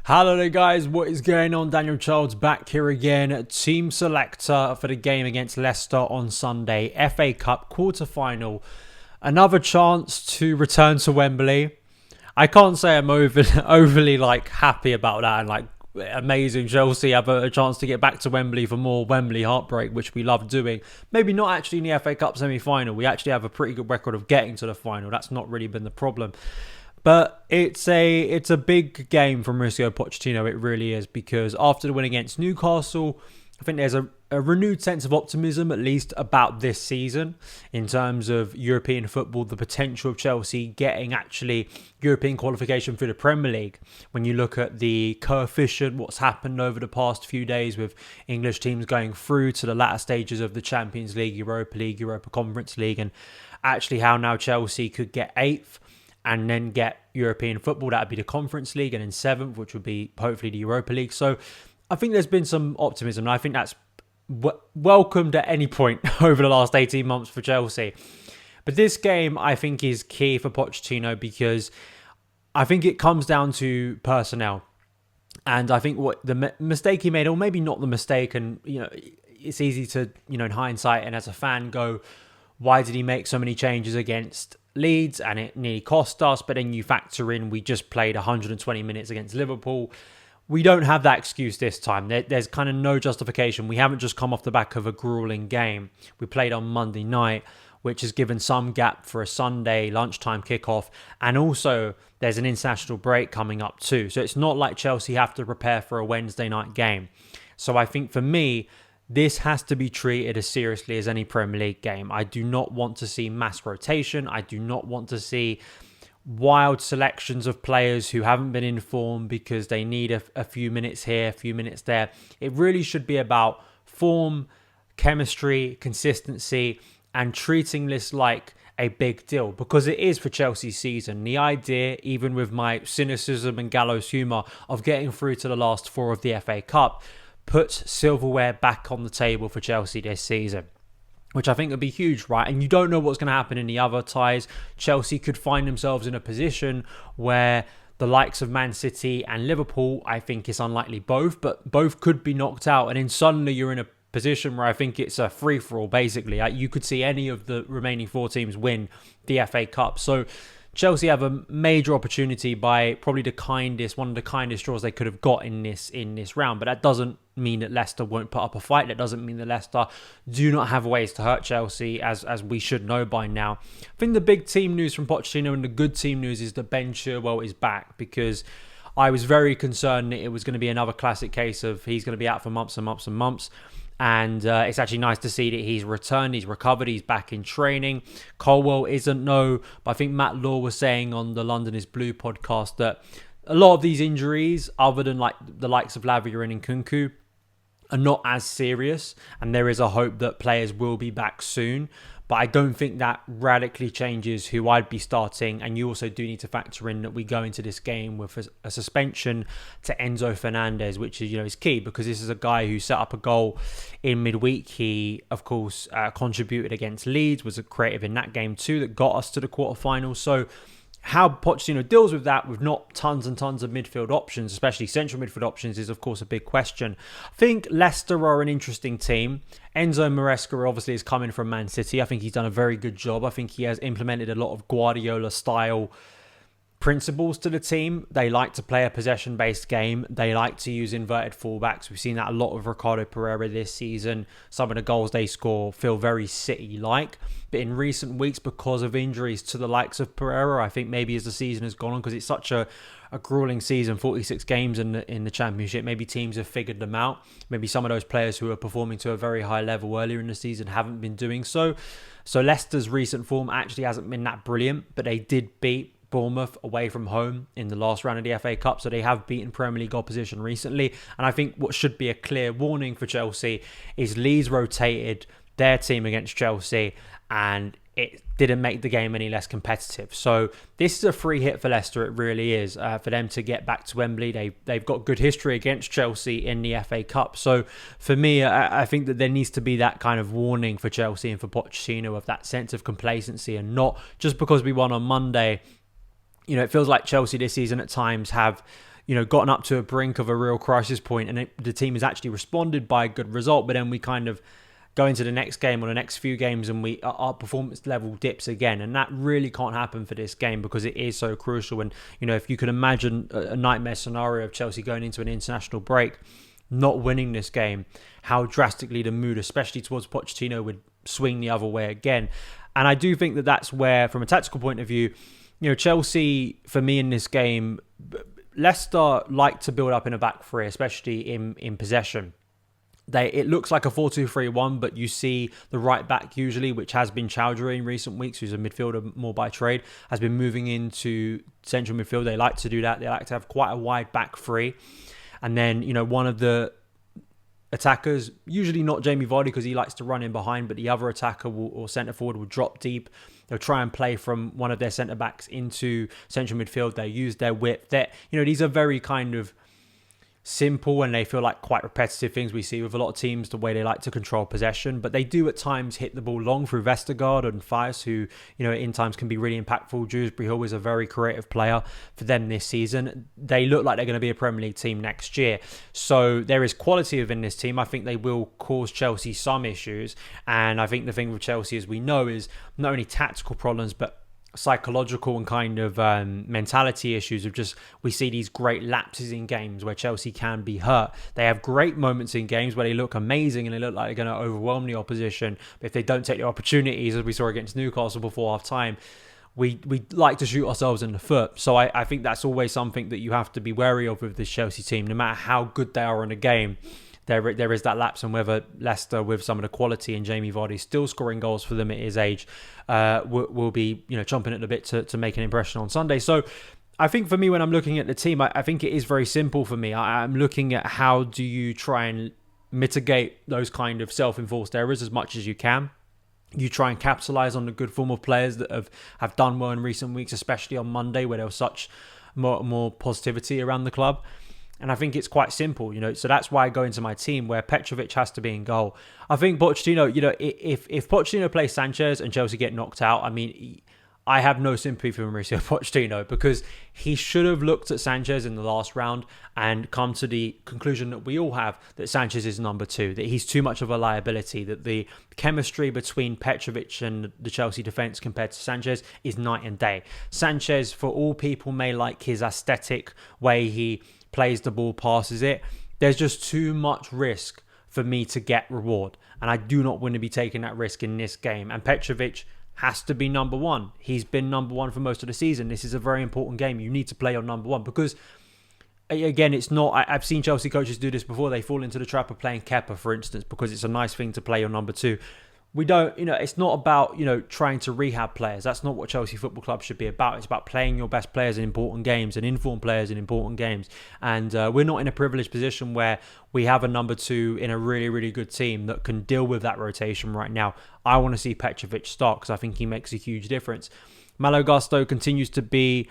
Hello there guys, what is going on? Daniel Childs back here again, team selector for the game against Leicester on Sunday, FA Cup quarter-final. Another chance to return to Wembley. I can't say I'm overly happy about that and amazing Chelsea have a chance to get back to Wembley for more Wembley heartbreak, which we love doing. Maybe not actually in the FA Cup semi-final. We actually have a pretty good record of getting to the final. That's not really been the problem. But it's a big game from Mauricio Pochettino, it really is, because after the win against Newcastle, I think there's a renewed sense of optimism, at least about this season, in terms of European football, the potential of Chelsea getting actually European qualification for the Premier League. When you look at the coefficient, what's happened over the past few days with English teams going through to the latter stages of the Champions League, Europa Conference League, and actually how now Chelsea could get 8th, and then get European football. That would be the Conference League, and then 7th, which would be hopefully the Europa League. So I think there's been some optimism, and I think that's welcomed at any point over the last 18 months for Chelsea. But this game, I think, is key for Pochettino because I think it comes down to personnel. And I think what the mistake he made, or maybe not the mistake, and it's easy to, in hindsight and as a fan go, why did he make so many changes against Leeds and it nearly cost us? But then you factor in we just played 120 minutes against Liverpool. We don't have that excuse this time. There's kind of no justification. We haven't just come off the back of a grueling game. We played on Monday night, which has given some gap for a Sunday lunchtime kickoff. And also there's an international break coming up too. So it's not like Chelsea have to prepare for a Wednesday night game. So I think for me, this has to be treated as seriously as any Premier League game. I do not want to see mass rotation. I do not want to see wild selections of players who haven't been in form because they need a few minutes here, a few minutes there. It really should be about form, chemistry, consistency, and treating this like a big deal, because it is for Chelsea's season. The idea, even with my cynicism and gallows humour, of getting through to the last 4 of the FA Cup puts silverware back on the table for Chelsea this season, which I think would be huge, right? And you don't know what's going to happen in the other ties. Chelsea could find themselves in a position where the likes of Man City and Liverpool, I think it's unlikely both, but both could be knocked out. And then suddenly you're in a position where I think it's a free-for-all, basically. You could see any of the remaining 4 teams win the FA Cup. So Chelsea have a major opportunity by probably one of the kindest draws they could have got in this round. But that doesn't mean that Leicester won't put up a fight. That doesn't mean that Leicester do not have ways to hurt Chelsea, as we should know by now. I think the big team news from Pochettino and the good team news is that Ben Chilwell is back, because I was very concerned that it was going to be another classic case of he's going to be out for months and months and months. And it's actually nice to see that he's returned, he's recovered, he's back in training. Chilwell isn't, no, but I think Matt Law was saying on the London is Blue podcast that a lot of these injuries, other than the likes of Lavia and Nkunku, are not as serious, and there is a hope that players will be back soon. But I don't think that radically changes who I'd be starting. And you also do need to factor in that we go into this game with a suspension to Enzo Fernandez, which is key, because this is a guy who set up a goal in midweek. He, of course, contributed against Leeds, was a creative in that game too, that got us to the quarterfinals. So how Pochettino deals with that, with not tons and tons of midfield options, especially central midfield options, is of course a big question. I think Leicester are an interesting team. Enzo Maresca obviously is coming from Man City. I think he's done a very good job. I think he has implemented a lot of Guardiola-style principles to the team. They like to play a possession-based game. They like to use inverted fullbacks. We've seen that a lot with Ricardo Pereira this season. Some of the goals they score feel very City-like. But in recent weeks, because of injuries to the likes of Pereira, I think maybe as the season has gone on, because it's such a grueling season, 46 games in the Championship, maybe teams have figured them out. Maybe some of those players who are performing to a very high level earlier in the season haven't been doing so. So Leicester's recent form actually hasn't been that brilliant, but they did beat Bournemouth away from home in the last round of the FA Cup, so they have beaten Premier League opposition recently. And I think what should be a clear warning for Chelsea is Leeds rotated their team against Chelsea, and it didn't make the game any less competitive. So this is a free hit for Leicester. It really is, for them to get back to Wembley. They've got good history against Chelsea in the FA Cup. So for me, I think that there needs to be that kind of warning for Chelsea and for Pochettino of that sense of complacency, and not just because we won on Monday. You know, it feels like Chelsea this season at times have gotten up to a brink of a real crisis point, and the team has actually responded by a good result. But then we kind of go into the next game or the next few games and our performance level dips again. And that really can't happen for this game because it is so crucial. And, if you can imagine a nightmare scenario of Chelsea going into an international break, not winning this game, how drastically the mood, especially towards Pochettino, would swing the other way again. And I do think that that's where, from a tactical point of view, Chelsea, for me in this game, Leicester like to build up in a back three, especially in possession. It looks like a 4-2-3-1, but you see the right back usually, which has been Chowdhury in recent weeks, who's a midfielder more by trade, has been moving into central midfield. They like to do that. They like to have quite a wide back three. And then, one of the attackers, usually not Jamie Vardy because he likes to run in behind, but the other attacker or centre forward will drop deep. They'll try and play from one of their centre backs into central midfield. They use their width. These are very kind of simple, and they feel like quite repetitive things we see with a lot of teams, the way they like to control possession. But they do at times hit the ball long through Vestergaard and Fias, who, in times can be really impactful. Dewsbury Hall is a very creative player for them this season. They look like they're going to be a Premier League team next year. So there is quality within this team. I think they will cause Chelsea some issues. And I think the thing with Chelsea, as we know, is not only tactical problems, but psychological and kind of mentality issues of just, we see these great lapses in games where Chelsea can be hurt. They have great moments in games where they look amazing and they look like they're going to overwhelm the opposition. But if they don't take the opportunities, as we saw against Newcastle before half time, we like to shoot ourselves in the foot. So I think that's always something that you have to be wary of with this Chelsea team. No matter how good they are in a game, there is that lapse, and whether Leicester, with some of the quality and Jamie Vardy still scoring goals for them at his age, will be chomping at the bit to make an impression on Sunday. So I think for me, when I'm looking at the team, I think it is very simple for me. I'm looking at how do you try and mitigate those kind of self-enforced errors as much as you can. You try and capitalise on the good form of players that have done well in recent weeks, especially on Monday where there was such more positivity around the club. And I think it's quite simple, so that's why I go into my team where Petrovic has to be in goal. I think Pochettino, if Pochettino plays Sanchez and Chelsea get knocked out, I have no sympathy for Mauricio Pochettino, because he should have looked at Sanchez in the last round and come to the conclusion that we all have, that Sanchez is number two, that he's too much of a liability, that the chemistry between Petrovic and the Chelsea defence compared to Sanchez is night and day. Sanchez, for all people may like his aesthetic way he plays the ball, passes it, there's just too much risk for me to get reward. And I do not want to be taking that risk in this game. And Petrovic has to be number one. He's been number one for most of the season. This is a very important game. You need to play on number one, because again, it's not, I've seen Chelsea coaches do this before. They fall into the trap of playing Kepa, for instance, because it's a nice thing to play on number two. We don't, it's not about, trying to rehab players. That's not what Chelsea Football Club should be about. It's about playing your best players in important games and informed players in important games. And we're not in a privileged position where we have a number two in a really, really good team that can deal with that rotation right now. I want to see Petrovic start because I think he makes a huge difference. Malo Gusto continues to be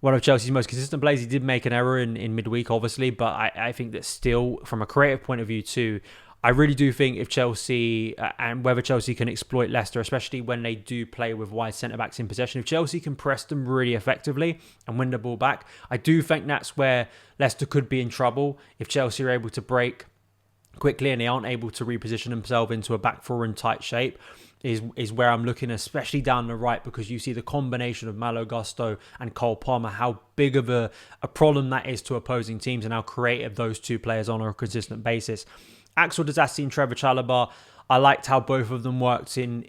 one of Chelsea's most consistent players. He did make an error in midweek, obviously, but I think that still, from a creative point of view too, I really do think if Chelsea, and whether Chelsea can exploit Leicester, especially when they do play with wide centre-backs in possession, if Chelsea can press them really effectively and win the ball back, I do think that's where Leicester could be in trouble. If Chelsea are able to break quickly and they aren't able to reposition themselves into a back four in tight shape, is where I'm looking, especially down the right, because you see the combination of Malo Gusto and Cole Palmer, how big of a problem that is to opposing teams and how creative those two players are on a consistent basis. Axel Disasi and Trevor Chalobah, I liked how both of them worked in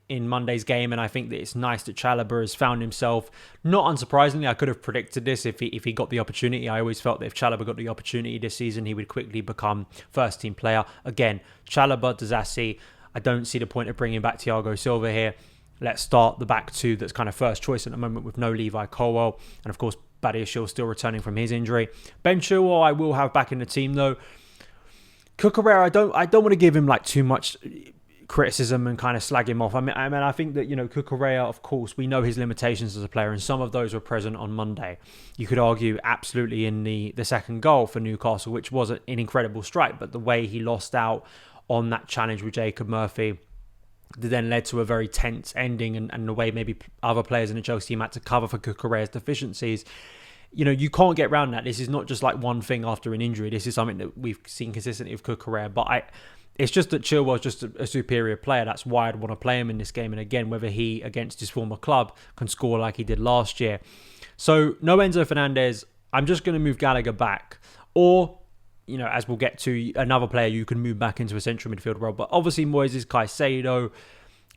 Monday's game, and I think that it's nice that Chalobah has found himself, not unsurprisingly, I could have predicted this if he got the opportunity. I always felt that if Chalobah got the opportunity this season, he would quickly become first team player. Again, Chalobah, Disasi, I don't see the point of bringing back Thiago Silva here. Let's start the back two that's kind of first choice at the moment with no Levi Colwill, and of course Badiashile still returning from his injury. Ben Chilwell I will have back in the team though. Cucurella, I don't want to give him like too much criticism and kind of slag him off. I think that, Cucurella, of course, we know his limitations as a player, and some of those were present on Monday. You could argue absolutely in the second goal for Newcastle, which was an incredible strike, but the way he lost out on that challenge with Jacob Murphy that then led to a very tense ending, and the way maybe other players in the Chelsea team had to cover for Cucurella's deficiencies, you can't get around that. This is not just like one thing after an injury. This is something that we've seen consistently with Cucurella. But it's just that Chilwell's just a superior player. That's why I'd want to play him in this game. And again, whether he, against his former club, can score like he did last year. So no Enzo Fernandez. I'm just going to move Gallagher back. Or, as we'll get to, another player you can move back into a central midfield role. But obviously Moises Caicedo,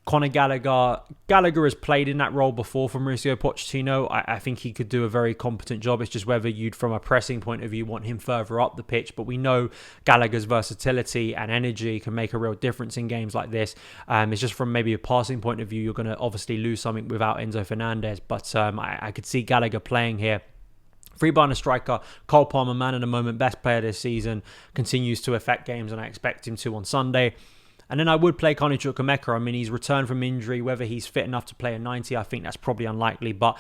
Conor Gallagher. Gallagher has played in that role before for Mauricio Pochettino. I think he could do a very competent job. It's just whether you'd, from a pressing point of view, want him further up the pitch. But we know Gallagher's versatility and energy can make a real difference in games like this. It's just from maybe a passing point of view, you're going to obviously lose something without Enzo Fernandez. But I could see Gallagher playing here. Three-burner striker, Cole Palmer, man of the moment, best player this season, continues to affect games, and I expect him to on Sunday. And then I would play Conor Chukwuemeka. I mean, he's returned from injury. Whether he's fit enough to play a 90, I think that's probably unlikely. But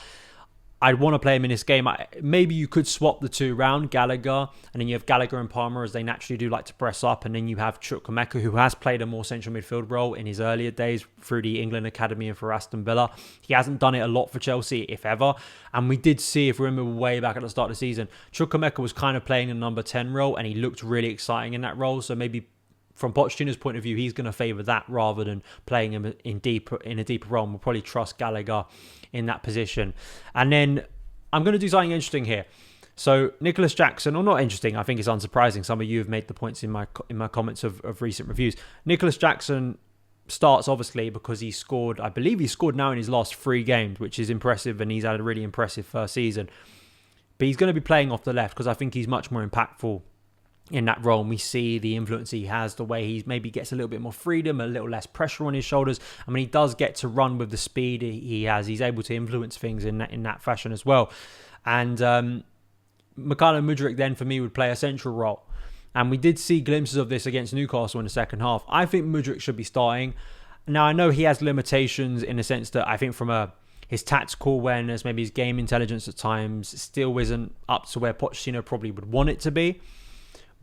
I'd want to play him in this game. Maybe you could swap the two around, Gallagher, and then you have Gallagher and Palmer, as they naturally do like to press up. And then you have Chukwuemeka, who has played a more central midfield role in his earlier days through the England Academy and for Aston Villa. He hasn't done it a lot for Chelsea, if ever. And we did see, if we remember way back at the start of the season, Chukwuemeka was kind of playing a number 10 role, and he looked really exciting in that role. So maybe from Pochettino's point of view, he's going to favour that rather than playing him in a deeper role. And we'll probably trust Gallagher in that position. And then I'm going to do something interesting here. So Nicholas Jackson, or not interesting, I think it's unsurprising. Some of you have made the points in my comments of recent reviews. Nicholas Jackson starts obviously because he scored, I believe he scored now in his last 3 games, which is impressive, and he's had a really impressive first season. But he's going to be playing off the left because I think he's much more impactful in that role, and we see the influence he has, the way he maybe gets a little bit more freedom, a little less pressure on his shoulders. I mean, he does get to run with the speed he has. He's able to influence things in that fashion as well. And Mykhailo Mudryk then, for me, would play a central role. And we did see glimpses of this against Newcastle in the second half. I think Mudryk should be starting. Now, I know he has limitations in the sense that I think from his tactical awareness, maybe his game intelligence at times, still isn't up to where Pochettino probably would want it to be.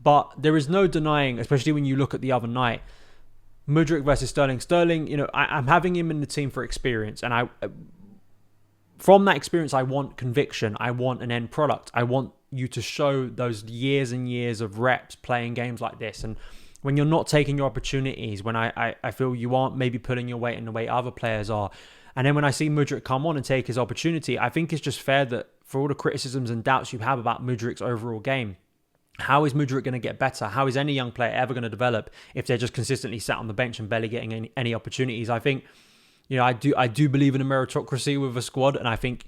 But there is no denying, especially when you look at the other night, Mudryk versus Sterling. Sterling, I'm having him in the team for experience. And from that experience, I want conviction. I want an end product. I want you to show those years and years of reps playing games like this. And when you're not taking your opportunities, when I feel you aren't maybe pulling your weight in the way other players are. And then when I see Mudryk come on and take his opportunity, I think it's just fair that for all the criticisms and doubts you have about Mudryk's overall game, how is Mudryk going to get better? How is any young player ever going to develop if they're just consistently sat on the bench and barely getting any opportunities? I think, I do believe in a meritocracy with a squad, and I think,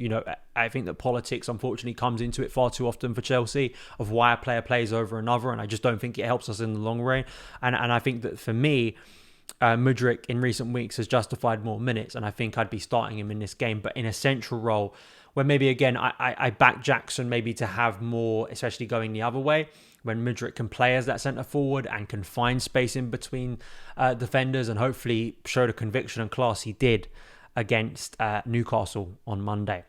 I think that politics unfortunately comes into it far too often for Chelsea of why a player plays over another, and I just don't think it helps us in the long run. And I think that for me, Mudryk in recent weeks has justified more minutes, and I think I'd be starting him in this game, but in a central role, where maybe, again, I back Jackson maybe to have more, especially going the other way, when Mudryk can play as that centre forward and can find space in between defenders and hopefully show the conviction and class he did against Newcastle on Monday.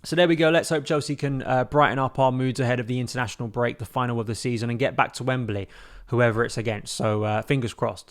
So there we go. Let's hope Chelsea can brighten up our moods ahead of the international break, the final of the season, and get back to Wembley, whoever it's against. So fingers crossed.